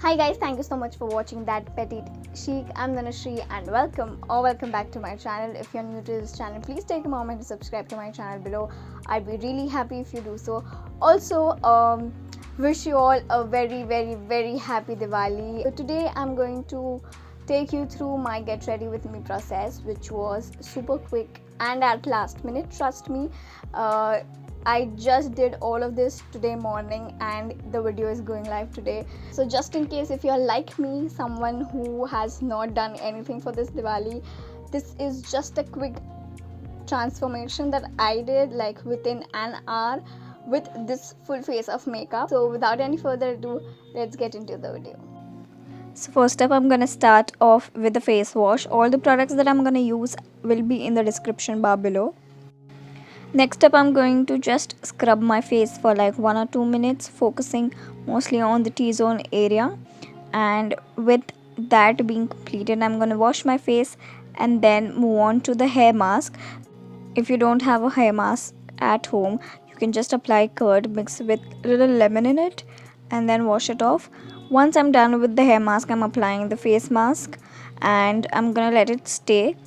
Hi guys, thank you so much for watching That Petite Chic. I'm Dhanashree and welcome back to my channel. If you're new to this channel, please take a moment to subscribe to my channel below. I'd be really happy if you do so. Also, wish you all a very happy Diwali. So today I'm going to take you through my get ready with me process, which was super quick and at last minute. Trust me, I just did all of this today morning and the video is going live today. So just in case if you're like me, someone who has not done anything for this Diwali, this is just a quick transformation that I did like within an hour with this full face of makeup. So without any further ado, let's get into the video. So first up, I'm gonna start off with the face wash. All the products that I'm gonna use will be in the description bar below. Next up, I'm going to just scrub my face for like 1 or 2 minutes, focusing mostly on the T-zone area. And with that being completed, I'm going to wash my face and then move on to the hair mask. If you don't have a hair mask at home, you can just apply curd mixed with a little lemon in it and then wash it off. Once I'm done with the hair mask, I'm applying the face mask and I'm going to let it stay.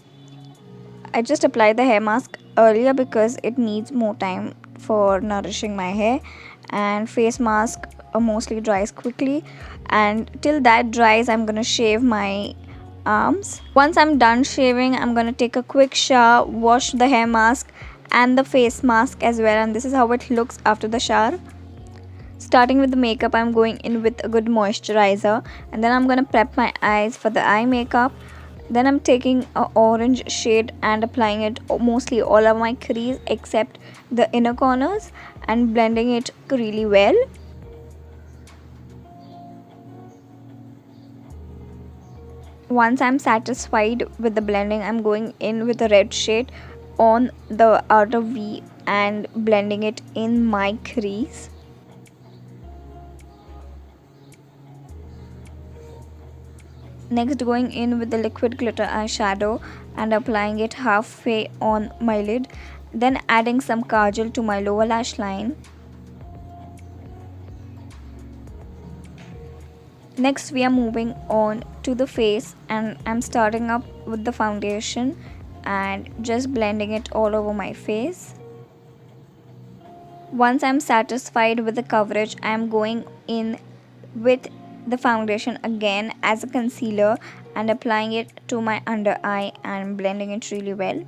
I just applied the hair mask earlier because it needs more time for nourishing my hair, and face mask mostly dries quickly, and till that dries I'm gonna shave my arms. Once I'm done shaving, I'm gonna take a quick shower, wash the hair mask and the face mask as well, and this is how it looks after the shower. Starting with the makeup, I'm going in with a good moisturizer and then I'm gonna prep my eyes for the eye makeup. Then I'm taking an orange shade and applying it mostly all over my crease except the inner corners and blending it really well. Once I'm satisfied with the blending, I'm going in with a red shade on the outer V and blending it in my crease. Next, going in with the liquid glitter eyeshadow and applying it halfway on my lid. Then adding some Kajal to my lower lash line. Next, we are moving on to the face and I'm starting up with the foundation and just blending it all over my face. Once I'm satisfied with the coverage, I'm going in with the foundation again as a concealer and applying it to my under eye and blending it really well.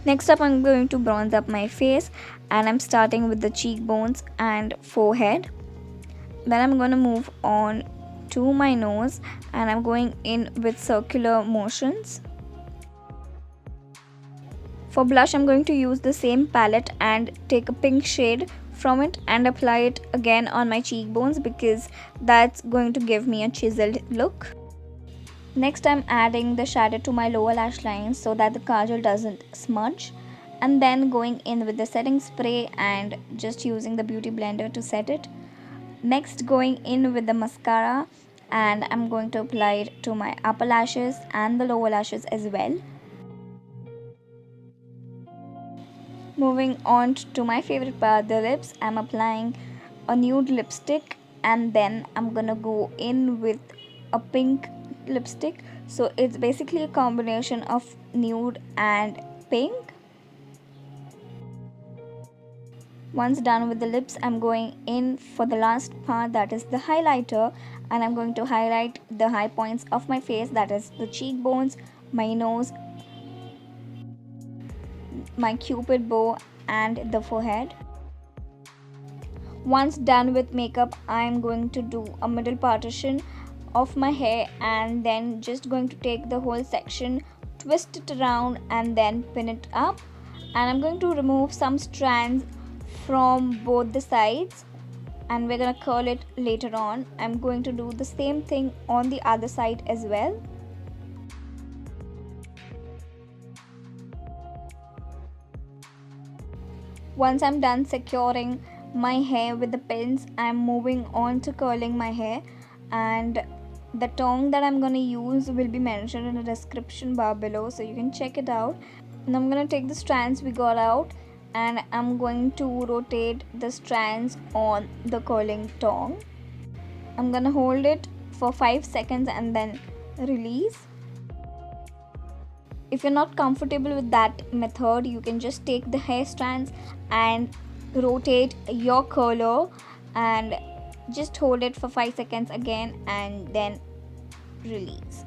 Next up, I'm going to bronze up my face and I'm starting with the cheekbones and forehead. Then I'm going to move on to my nose and I'm going in with circular motions. For blush, I'm going to use the same palette and take a pink shade from it and apply it again on my cheekbones because that's going to give me a chiseled look. Next, I'm adding the shadow to my lower lash line so that the kajal doesn't smudge, and then going in with the setting spray and just using the beauty blender to set it. Next, going in with the mascara and I'm going to apply it to my upper lashes and the lower lashes as well. Moving on to my favorite part, the lips, I'm applying a nude lipstick and then I'm gonna go in with a pink lipstick. So it's basically a combination of nude and pink. Once done with the lips, I'm going in for the last part, that is the highlighter, and I'm going to highlight the high points of my face, that is the cheekbones, my nose, my cupid bow and the forehead. Once done with makeup, I'm going to do a middle partition of my hair and then just going to take the whole section, twist it around and then pin it up, and I'm going to remove some strands from both the sides and we're gonna curl it later on. I'm going to do the same thing on the other side as well. Once I'm done securing my hair with the pins, I'm moving on to curling my hair, and The tongue that I'm going to use will be mentioned in the description bar below, so you can check it out. And I'm going to take the strands we got out and I'm going to rotate the strands on the curling tongue. I'm going to hold it for 5 seconds and then release. If you're not comfortable with that method, you can just take the hair strands and rotate your curler and just hold it for 5 seconds again and then release.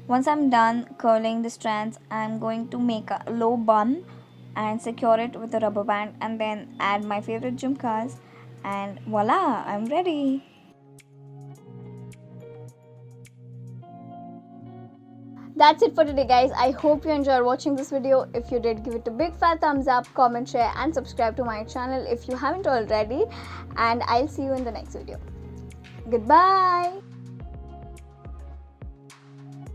Once I'm done curling the strands, I'm going to make a low bun and secure it with a rubber band and then add my favorite jhumkas, and voila, I'm ready. That's it for today, guys. I hope you enjoyed watching this video. If you did, give it a big fat thumbs up, comment, share and subscribe to my channel if you haven't already, and I'll see you in the next video. Goodbye.